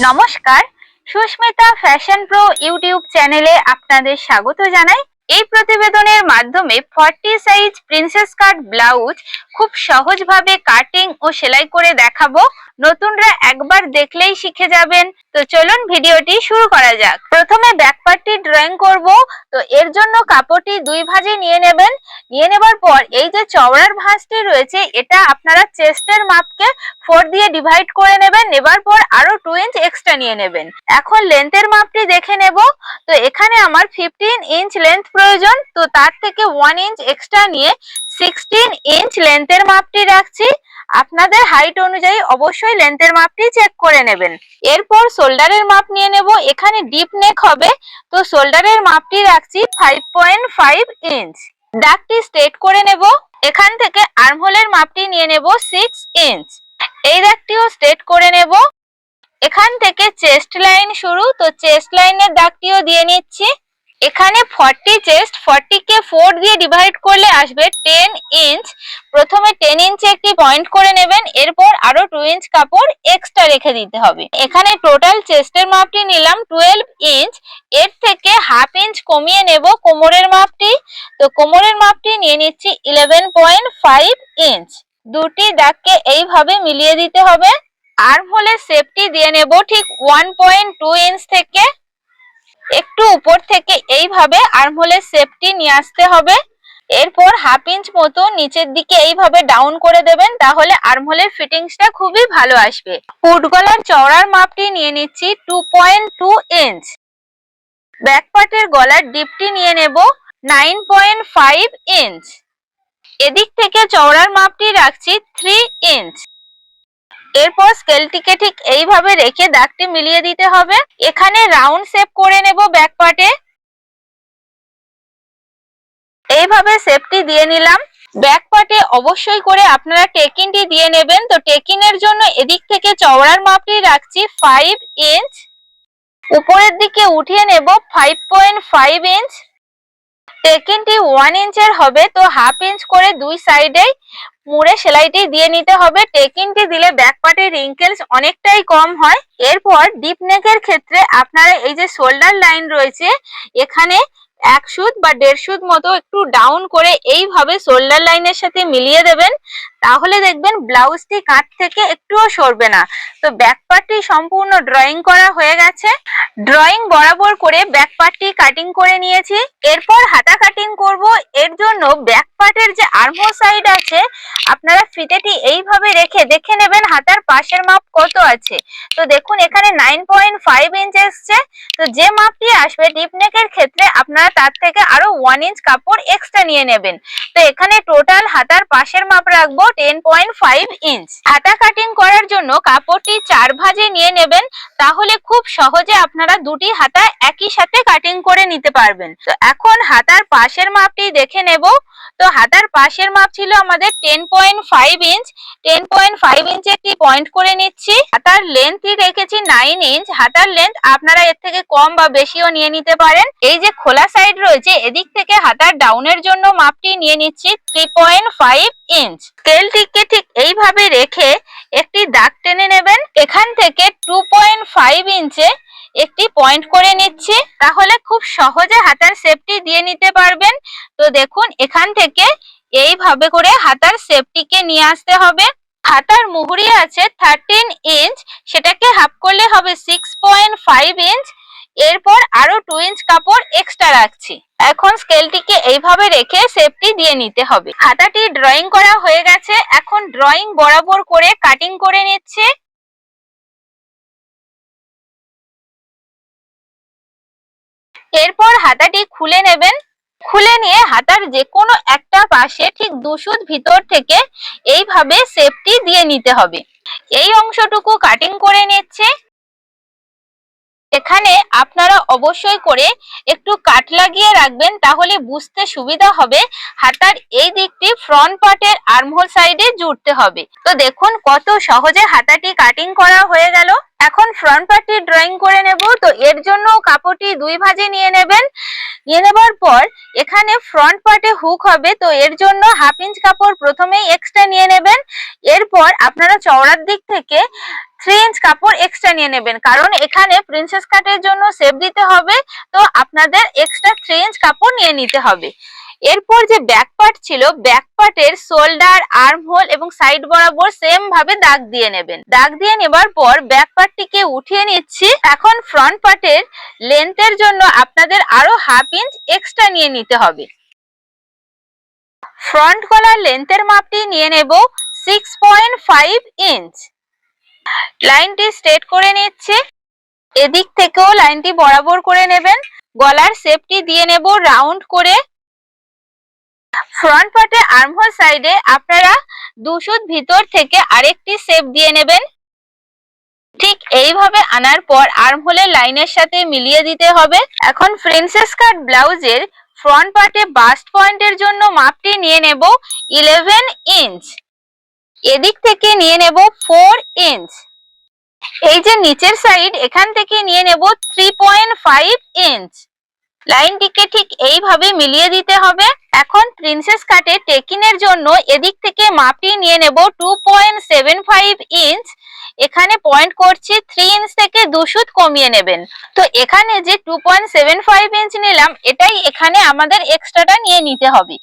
নমস্কার, Susmita fashion pro YouTube চ্যানেলে আপনাদের স্বাগত জানাই। এই প্রতিবেদনের মাধ্যমে 40 সাইজ প্রিন্সেস কাট ব্লাউজ খুব সহজভাবে কাটিং ও সেলাই করে দেখাবো। নতুনরা একবার দেখলেই শিখে যাবেন। তো চলুন ভিডিওটি শুরু করা যাক। প্রথমে ব্যাক পার্টটি ড্রয়িং করব। তো এর জন্য কাপড়টি দুই ভাঁজে নিয়ে নেবেন। নিয়ে নেবার পর এই যে চওড়ার ভাঁজটি রয়েছে, এটা আপনারা চেস্টের মাপকে 4 দিয়ে ডিভাইড করে নেবেন। নেবার পর আরো 2 ইঞ্চ এক্সট্রা নিয়ে নেবেন। এখন লেন্থের মাপটি দেখে নেব। তো এখানে আমার 15 ইঞ্চ লেন্থ প্রয়োজন। তো তার থেকে 1 ইঞ্চ এক্সট্রা নিয়ে 16 ইঞ্চ লেন্থের মাপটি রাখছি। আপনাদের হাইট অনুযায়ী অবশ্যই লেন্থের মাপটি চেক করে নেবেন। এরপর শোল্ডারের মাপ নিয়ে নেব। এখানে ডিপ নেক হবে, তো শোল্ডারের মাপটি রাখছি 5.5 ইঞ্চ। দাগটি স্ট্রেট করে নেব। এখান থেকে আর্মহোলের মাপটি নিয়ে নেব 6 ইঞ্চ। এই দাগটিও স্ট্রেট করে নেব। এখান থেকে চেস্ট লাইন শুরু, তো চেস্ট লাইনের দাগটিও দিয়ে নিচ্ছি। এখানে 40 চেস্ট, 40 কে 4 দিয়ে ডিভাইড করলে আসবে 10 ইঞ্চ। প্রথমে 10 ইঞ্চে একটি পয়েন্ট করে নেবেন। এরপর আরো 2 ইঞ্চ কাপড় এক্সট্রা রেখে দিতে হবে। এখানে টোটাল চেস্টের মাপটি নিলাম 12 ইঞ্চ। এর থেকে হাফ ইঞ্চ কমিয়ে নেব কোমরের মাপটি। তো কোমরের মাপটি নিয়ে নিচ্ছি 11.5 ইঞ্চ। দুটি দাগকে এইভাবে মিলিয়ে দিতে হবে। আর্মহোলের শেপটি দিয়ে নেব ঠিক 1.2 ইঞ্চ থেকে। একটু উপর থেকে এইভাবে আর্মহোলের শেপটি নিয়ে আসতে হবে। এরপর হাফ ইঞ্চ মতো নিচের দিকে এইভাবে ডাউন করে দেবেন, তাহলে আর্মহোলের ফিটিংসটা খুবই ভালো আসবে। ফুট গলার চওড়ার মাপটি নিয়ে নিচ্ছি 2.2 ইঞ্চ। ব্যাক পার্টের গলার ডিপটি নিয়ে নেব 9.5 ইঞ্চ। এদিক থেকে চওড়ার মাপটি রাখছি 3 ইঞ্চ। এরপর স্কেলটিকে ঠিক এইভাবে রেখে দাগটি মিলিয়ে দিতে হবে। এখানে রাউন্ড শেপ করে নেব ব্যাক পার্টে। এইভাবে শেপটি দিয়ে নিলাম। ব্যাক পার্টে অবশ্যই করে আপনারা টেকিনটি দিয়ে নেবেন। তো টেকিনের জন্য এদিক থেকে চওড়ার মাপটি রাখছি 5 ইঞ্চ। উপরের দিকে উঠিয়ে নেব 5.5 ইঞ্চ। টেকিনটি 1 ইঞ্চের হবে, তো হাফ ইঞ্চ করে দুই সাইডেই মুড়ে সেলাইটি দিয়ে নিতে হবে। টেকিনটি দিলে ব্যাক পার্টের রিঙ্কেলস অনেকটাই কম হয়। এরপর ডিপ নেকের ক্ষেত্রে আপনারা এই যে শোল্ডার লাইন রয়েছে, এখানে 1 সুত বা 1.5 সুত মতো একটু ডাউন করে এইভাবে শোল্ডার লাইনের সাথে মিলিয়ে দেবেন। তাহলে দেখবেন ব্লাউজটি কাট থেকে একটুও সরবে না। তো ব্যাক পার্টটি সম্পূর্ণ ড্রয়িং করা হয়ে গেছে। ড্রয়িং বরাবর করে ব্যাক পার্টটি কাটিং করে নিয়েছি। এরপর হাতা কাটিং করব। এর জন্য ব্যাক পার্টের যে আর্মহোল সাইড আছে, আপনারা ফিতেটি এইভাবে রেখে দেখে নেবেন হাতার পাশের মাপ কত আছে। তো দেখুন এখানে 9.5 ইঞ্চ এসছে। তো যে মাপটি আসবে ডিপ নেকের ক্ষেত্রে আপনারা তার থেকে আরো 1 ইঞ্চ কাপড় এক্সট্রা নিয়ে নেবেন। তো এখানে টোটাল হাতার পাশের মাপ রাখবো 10.5 ইঞ্চ। হাতা কাটিং করার জন্য কাপড়টি 4 ভাঁজে নিয়ে নেবেন, তাহলে খুব সহজে আপনারা দুটি হাতা একই সাথে কাটিং করে নিতে পারবেন। তো এখন হাতার পাশের মাপটি দেখে নেব। তো হাতার পাশের মাপ ছিল আমাদের 10.5 ইঞ্চ। 10.5 ইঞ্চে একটি পয়েন্ট করে নিচ্ছি। হাতার লেন্থই রেখেছি 9 ইঞ্চ। হাতার লেন্থ আপনারা এর থেকে কম বা বেশিও নিয়ে নিতে পারেন। এই যে খোলা সাইড রয়েছে, এদিক থেকে হাতার ডাউনের জন্য মাপটি নিয়ে নিচ্ছি 3.5 ইঞ্চ। স্কেলটিকে ঠিক এইভাবে রেখে একটি দাগ টেনে নেবেন। এখান থেকে 2.5 ইঞ্চে একটি পয়েন্ট করে নিচ্ছি, তাহলে খুব সহজে হাতার শেপটি দিয়ে নিতে পারবেন। তো দেখুন এখান থেকে এইভাবে করে হাতার শেপটিকে নিয়ে আসতে হবে। হাতার মুহুরি আছে 13 ইঞ্চ, সেটাকে হাফ করলে হবে 6.5 ইঞ্চ। এরপর আরো 2 ইঞ্চ কাপড় এক্সট্রা রাখছি। এখন স্কেলটিকে এইভাবে রেখে শেপটি দিয়ে নিতে হবে। হাতাটি ড্রয়িং করা হয়ে গেছে। এখন ড্রয়িং বরাবর করে কাটিং করে নিচ্ছি। এরপর হাতাটি খুলে নেবেন। খুলে নিয়ে হাতার যে কোনো একটা পাশে ঠিক 2 সুত ভিতর থেকে এইভাবে শেপটি দিয়ে নিতে হবে। এই অংশটুকু কাটিং করে নিচ্ছি। এখানে আপনারা অবশ্যই করে একটু কাট লাগিয়ে রাখবেন, তাহলে বুঝতে সুবিধা হবে। হাতার এই দিকটি ফ্রন্ট পার্টের আর্মহোল সাইডে জুড়তে হবে। তো দেখুন কত সহজে হাতাটি কাটিং করা হয়ে গেল। এখন ফ্রন্ট পার্টি ড্রয়িং করে নেব। তো এর জন্য কাপড়টি দুই ভাঁজে নিয়ে নেবেন। নিয়ে নেবার পর এখানে ফ্রন্ট পার্টে হুক হবে, তো এর জন্য 1/2 ইঞ্চ কাপড় প্রথমেই এক্সট্রা নিয়ে নেবেন। এরপর আপনারা চওড়ার দিক থেকে 3 ইঞ্চ কাপড় এক্সট্রা নিয়ে নেবেন, কারণ এখানে প্রিন্সেস কাটের জন্য শেপ দিতে হবে, তো আপনাদের এক্সট্রা 3 ইঞ্চ কাপড় নিয়ে নিতে হবে। এরপর যে ব্যাক পার্ট ছিল, ব্যাক পার্টের শোল্ডার, আর্ম হোল এবং সাইড বরাবর সেম ভাবে দাগ দিয়ে নেবেন। দাগ দিয়ে নেবার পর ব্যাক পার্টটিকে উঠিয়ে নিচ্ছি। এখন ফ্রন্ট পার্টের লেন্থের জন্য আপনাদের আরো 1/2 ইঞ্চ এক্সট্রা নিয়ে নিতে হবে। ফ্রন্ট গলার লেন্থের মাপটি নিয়ে নেব 6.5 ইঞ্চ। লাইনটি স্ট্রেট করে নিচ্ছি। এদিক থেকেও লাইনটি বরাবর করে নেবেন। গলার শেপটি দিয়ে নেব রাউন্ড করে। ফ্রন্ট পার্টে আর্মহোল সাইডে আপনারা 2 সুত ভিতর থেকে আরেকটি শেপ দিয়ে নেবেন। ঠিক এইভাবে আনার পর আর্মহোলের লাইনের সাথে মিলিয়ে দিতে হবে। এখন প্রিন্সেস কাট ব্লাউজের ফ্রন্ট পার্টে বাস্ট পয়েন্টের জন্য মাপটি নিয়ে নেব 11 ইঞ্চ। এদিক থেকে নিয়ে নেব 4 ইঞ্চ। এই যে নিচের সাইড, এখান থেকে নিয়ে নেব 3.5 ইঞ্চ। লাইনটিকে ঠিক এইভাবে মিলিয়ে দিতে হবে। এখন প্রিন্সেস কাটে টেকিনের জন্য এদিক থেকে মাপটি নিয়ে নেব 2.75 ইঞ্চ। এখানে পয়েন্ট করছি 3 ইঞ্চ থেকে 2 সুত কমিয়ে নেবেন। তো এখানে যে 2.75 ইঞ্চ নিলাম, এটাই এখানে আমাদের এক্সট্রাটা নিয়ে নিতে হবে।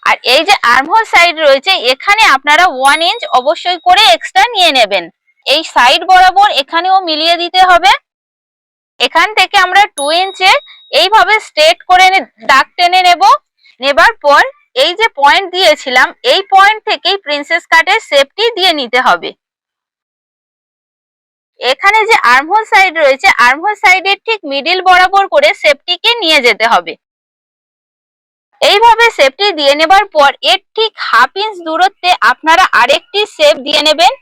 আর এই যে আর্মহোল সাইড রয়েছে, এখানে আপনারা 1 ইঞ্চ অবশ্যই করে এক্সট্রা নিয়ে নেবেন। এই সাইড বরাবর এখানেও মিলিয়ে দিতে হবে। এখান থেকে আমরা 2 ইঞ্চে এইভাবে স্ট্রেট করে দাগ টেনে নেব। নেবার পর এই যে পয়েন্ট দিয়েছিলাম, এই পয়েন্ট থেকেই প্রিন্সেস কাটের শেপটি দিয়ে নিতে হবে। এখানে যে আর্মহোল সাইড রয়েছে, আর্মহোল সাইডের ঠিক মিডিল বরাবর করে শেপটিকে নিয়ে যেতে হবে। এইভাবে শেপটি দিয়ে নেবার পর এর ঠিক 1/2 ইঞ্চ দূরত্বে আপনারা আরেকটি শেপ দিয়ে নেবেন।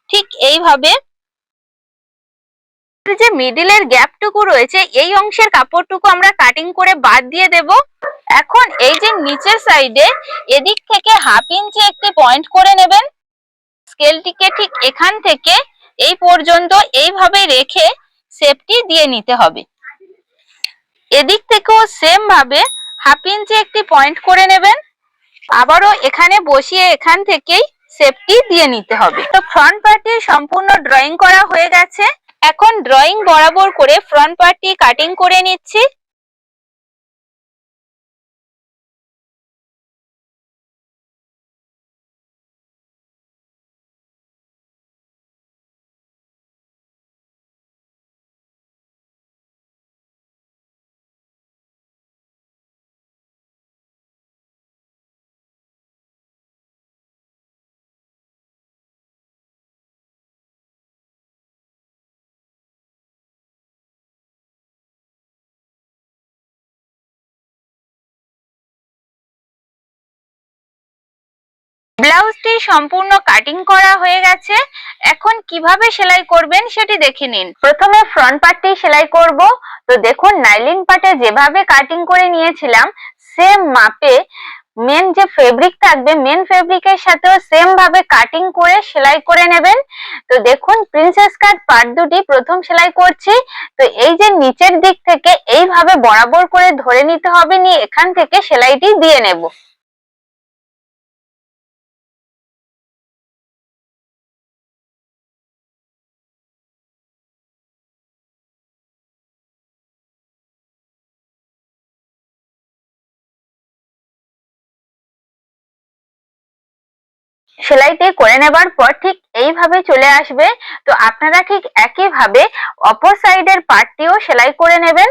ঠিক এইভাবে যে মিডিলের গ্যাপটুকু রয়েছে, এই অংশের কাপড়টুকু আমরা কাটিং করে বাদ দিয়ে দেব। এখন এই যে নিচের সাইডে এদিক থেকে 1/2 ইঞ্চি একটি পয়েন্ট করে নেবেন। স্কেলটিকে ঠিক এখান থেকে এই পর্যন্ত এইভাবে রেখে শেপটি দিয়ে নিতে হবে। এদিক থেকেও সেম ভাবে 1/2 ইঞ্চি একটি পয়েন্ট করে নেবেন। আবারও এখানে বসিয়ে এখান থেকেই শেপটি দিয়ে নিতে হবে। তো ফ্রন্ট পার্টটি সম্পূর্ণ ড্রয়িং করা হয়ে গেছে। এখন ড্রয়িং বরাবর করে ফ্রন্ট পার্টটি কাটিং করে নিচ্ছি। ব্লাউজটি সম্পূর্ণ কাটিং করা হয়ে গেছে। এখন কিভাবে সেলাই করবেন সেটি দেখে নিন। প্রথমে ফ্রন্ট পার্টটি সেলাই করব। তো দেখুন, নাইলিং পার্টে যেভাবে কাটিং করে নিয়েছিলাম, সেম মাপে মেন যে ফেব্রিক থাকবে, মেন ফেব্রিকের সাথেও সেম ভাবে কাটিং করে সেলাই করে নেবেন। তো দেখুন, প্রিন্সেস কাট পার্ট দুটি প্রথম সেলাই করছি। তো এই যে নিচের দিক থেকে এইভাবে বরাবর করে ধরে নিতে হবে, নিয়ে এখান থেকে সেলাইটি দিয়ে নেব। সেলাইটি করে নেবার পর ঠিক এইভাবে চলে আসবে। তো আপনারা ঠিক একইভাবে অপর সাইডের পার্টটিও সেলাই করে নেবেন।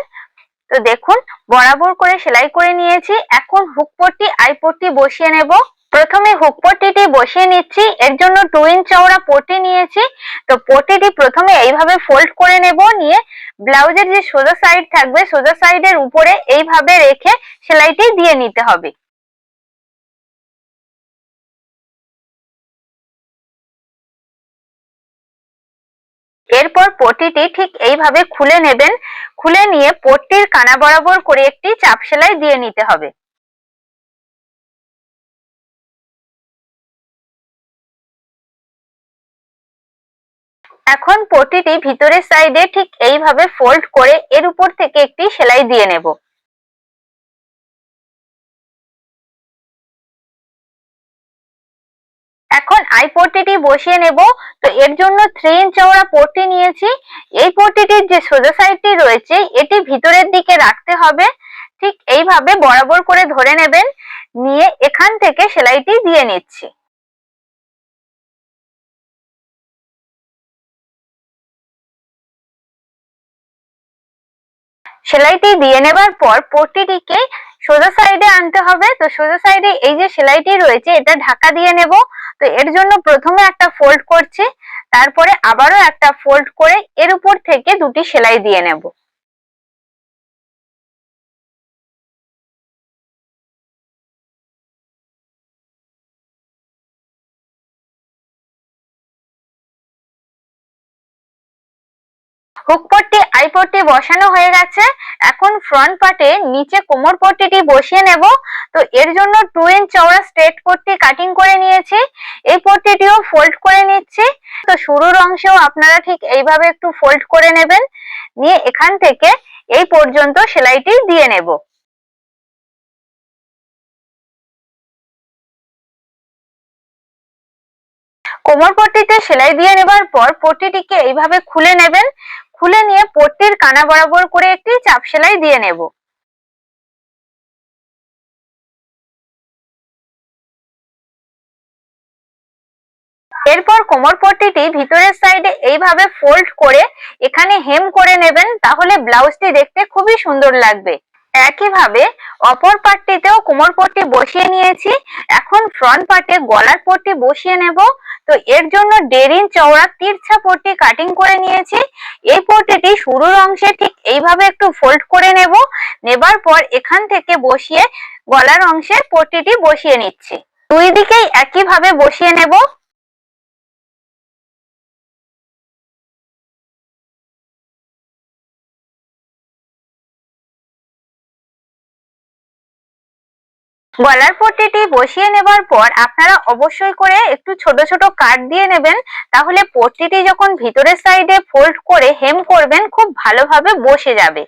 তো দেখুন, বরাবর করে সেলাই করে নিয়েছি। এখন হুক পট্টি, আই পট্টি বসিয়ে নেব। প্রথমে হুক পট্টিটি বসিয়ে নিচ্ছি। এর জন্য 2 ইঞ্চ চওড়া পট্টি নিয়েছি। তো পট্টিটি প্রথমে এইভাবে ফোল্ড করে নেব, নিয়ে ব্লাউজের যে সোজা সাইড থাকবে, সোজা সাইডের উপরে এইভাবে রেখে সেলাইটি দিয়ে নিতে হবে। এরপর পট্টিটি ঠিক এইভাবে খুলে নেবেন। খুলে নিয়ে পট্টির কানা বরাবর করে একটি চাপ সেলাই দিয়ে নিতে হবে। এখন পট্টিটি ভিতরের সাইডে ঠিক এইভাবে ফোল্ড করে এর উপর থেকে একটি সেলাই দিয়ে নেব। এখন আই পট্টিটি বসিয়ে নেব। তো এর জন্য 3 ইঞ্চ চওড়া পট্টি নিয়েছি। এই পট্টিটির যে সোজা সাইডটি রয়েছে এটি ভিতরের দিকে রাখতে হবে। ঠিক এইভাবে বরাবর করে ধরে নেবেন, নিয়ে এখান থেকে সেলাইটি দিয়ে নিচ্ছি। সেলাইটি দিয়ে নেবার পর পট্টিটিকে সোজা সাইডে আনতে হবে। তো সোজা সাইডে এই যে সেলাইটি রয়েছে এটা ঢাকা দিয়ে নেব। তো এর জন্য প্রথমে একটা ফোল্ড করছি, তারপরে আবারও একটা ফোল্ড করে এর উপর থেকে দুটি সেলাই দিয়ে নেব। হুক পট্টি আই পট্টি বসানো হয়ে গেছে। এখন ফ্রন্ট পার্টে নিচে কোমর পট্টিটি বসিয়ে নেব। তো এর জন্য 2 ইঞ্চ চওড়া স্ট্রেট পট্টি কাটিং করে নিয়েছি। এই পট্টিটিও ফোল্ড করে নিচ্ছি। তো শুরুর অংশেও আপনারা ঠিক এইভাবে একটু ফোল্ড করে নেবেন, নিয়ে এখান থেকে এই পর্যন্ত সেলাইটি দিয়ে নেব। কোমর পট্টিতে সেলাই দিয়ে নেবার পর পট্টিটিকে এইভাবে খুলে নেবেন। খুলে নিয়ে পট্টির কানা বরাবর করে একটি চাপ সেলাই দিয়ে নেব। এরপর কোমর পট্টিটি ভিতরের সাইডে এইভাবে ফোল্ড করে এখানে হেম করে নেবেন, তাহলে ব্লাউজটি দেখতে খুবই সুন্দর লাগবে। একইভাবে অপর পার্টটিতেও কোমর পট্টি বসিয়ে নিয়েছি। এখন ফ্রন্ট পার্টে গলার পট্টি বসিয়ে নেব। তো এর জন্য 1.5 ইঞ্চ চওড়া তিরছা পট্টি কাটিং করে নিয়েছি। এই পট্টিটি শুরুর অংশে ঠিক এইভাবে একটু ফোল্ড করে নেব। নেবার পর এখান থেকে বসিয়ে গলার অংশে পট্টিটি বসিয়ে নিচ্ছি। দুই দিকেই একইভাবে বসিয়ে নেব। গলার পট্টিটি বসিয়ে নেবার পর আপনারা অবশ্যই করে একটু ছোট ছোট কাট দিয়ে নেবেন, তাহলে পট্টিটি যখন ভিতরের সাইডে ফোল্ড করে হেম করবেন খুব ভালোভাবে বসে যাবে।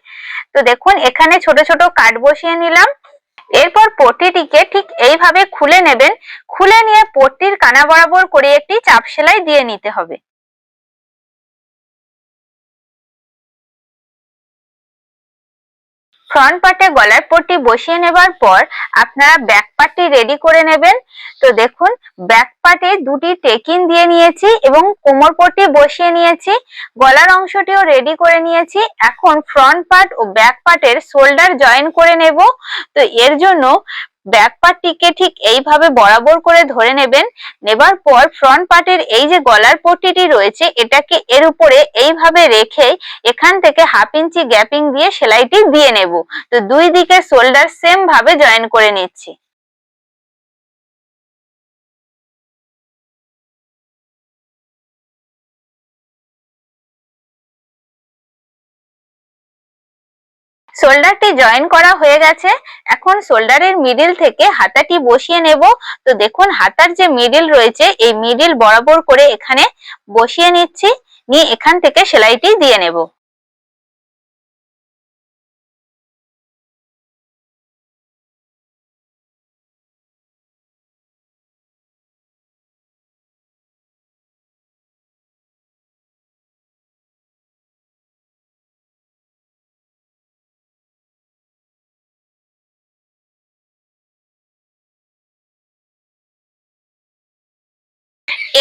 তো দেখুন এখানে ছোট ছোট কাট বসিয়ে নিলাম। এরপর পট্টিটিকে ঠিক এইভাবে খুলে নেবেন। খুলে নিয়ে পট্টির কানা বরাবর করে একটি চাপ সেলাই দিয়ে নিতে হবে। ফ্রন্ট পার্টে গলার পট্টি বসিয়ে নেবার পর আপনারা ব্যাক পার্টটি রেডি করে নেবেন। তো দেখুন ব্যাক পার্টে দুটি টেকিন দিয়ে নিয়েছি এবং কোমর পট্টি বসিয়ে নিয়েছি, গলার অংশটিও রেডি করে নিয়েছি। এখন ফ্রন্ট পার্ট ও ব্যাক পার্টের শোল্ডার জয়েন করে নেব। তো এর জন্য ব্যাক পার্টটিকে ঠিক এইভাবে বরাবর করে ধরে নেবেন। নেবার পর ফ্রন্ট পার্টের এই যে গলার পট্টিটি রয়েছে এটাকে এর উপরে এইভাবে রেখে এখান থেকে 1/2 ইঞ্চি গ্যাপিং দিয়ে সেলাইটি দিয়ে নেব। তো দুই দিকে শোল্ডার সেম ভাবে জয়েন করে নিচ্ছি। শোল্ডারটি জয়েন করা হয়ে গেছে। এখন শোল্ডারের মিডিল থেকে হাতাটি বসিয়ে নেব। তো দেখুন হাতার যে মিডিল রয়েছে এই মিডিল বরাবর করে এখানে বসিয়ে নিচ্ছি, নিয়ে এখান থেকে সেলাইটি দিয়ে নেব।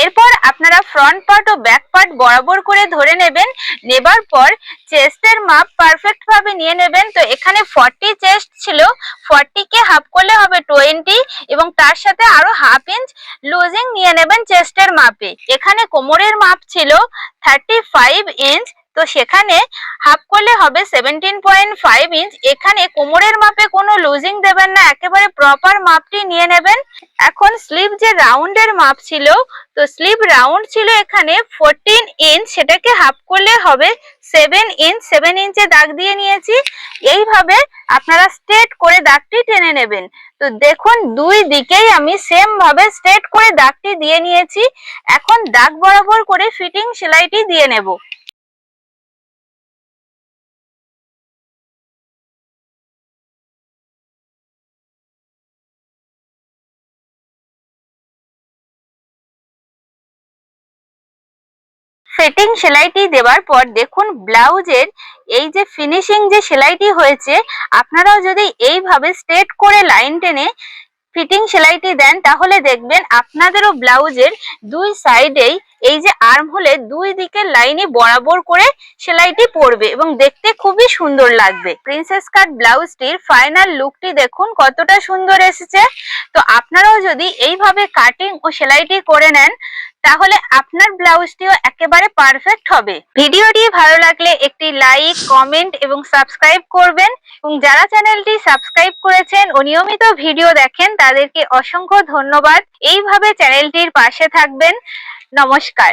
এরপর আপনারা ফ্রন্ট পার্ট ও ব্যাক পার্ট বরাবর করে ধরে নেবেন। নেবার পর চেস্টের মাপ পারফেক্ট ভাবে নিয়ে নেবেন। তো এখানে 40 চেস্ট ছিল, 40 কে হাফ করলে হবে 20 এবং তার সাথে আরো 1/2 ইঞ্চ লুজিং নিয়ে নেবেন চেস্টের মাপে। এখানে কোমরের মাপ ছিল 35 ইঞ্চ, তো সেখানে হাফ করলে হবে 17.5 ইঞ্চ। এখানে কোমরের মাপে কোনো লুজিং দেবেন না, একেবারে প্রপার মাপটি নিয়ে নেবেন। এখন স্লিভ যে রাউন্ডের মাপ ছিল, তো স্লিভ রাউন্ড ছিল এখানে 14 ইঞ্চ, সেটাকে হাফ করলে হবে 7 ইঞ্চ। 7 ইঞ্চে দাগ দিয়ে নিয়েছি। এইভাবে আপনারা স্ট্রেট করে দাগটি টেনে নেবেন। তো দেখুন দুই দিকেই আমি সেম ভাবে স্ট্রেট করে দাগটি দিয়ে নিয়েছি। এখন দাগ বরাবর করে ফিটিং সেলাইটি দিয়ে নেব। ফিটিং সেলাইটি দেওয়ার পর দেখুন ব্লাউজের এই যে ফিনিশিং যে সেলাইটি হয়েছে, আপনারাও যদি এইভাবে স্ট্রেট করে লাইন টেনে ফিটিং সেলাইটি দেন তাহলে দেখবেন আপনাদেরও ব্লাউজের দুই সাইডেই এই যে আর্ম হোলে দুই দিকের লাইনে বরাবর করে সেলাইটি পড়বে এবং দেখতে খুবই সুন্দর লাগবে। প্রিন্সেস কাট ব্লাউজটির ফাইনাল লুকটি দেখুন কতটা সুন্দর এসেছে। তো আপনারাও যদি এইভাবে কাটিং ও সেলাইটি করে নেন তাহলে আপনার ব্লাউজটিও একেবারে পারফেক্ট হবে। ভিডিওটি ভালো লাগলে একটি লাইক, কমেন্ট এবং সাবস্ক্রাইব করবেন এবং যারা চ্যানেলটি সাবস্ক্রাইব করেছেন ও নিয়মিত ভিডিও দেখেন তাদেরকে অসংখ্য ধন্যবাদ। এইভাবে চ্যানেলটির পাশে থাকবেন। নমস্কার।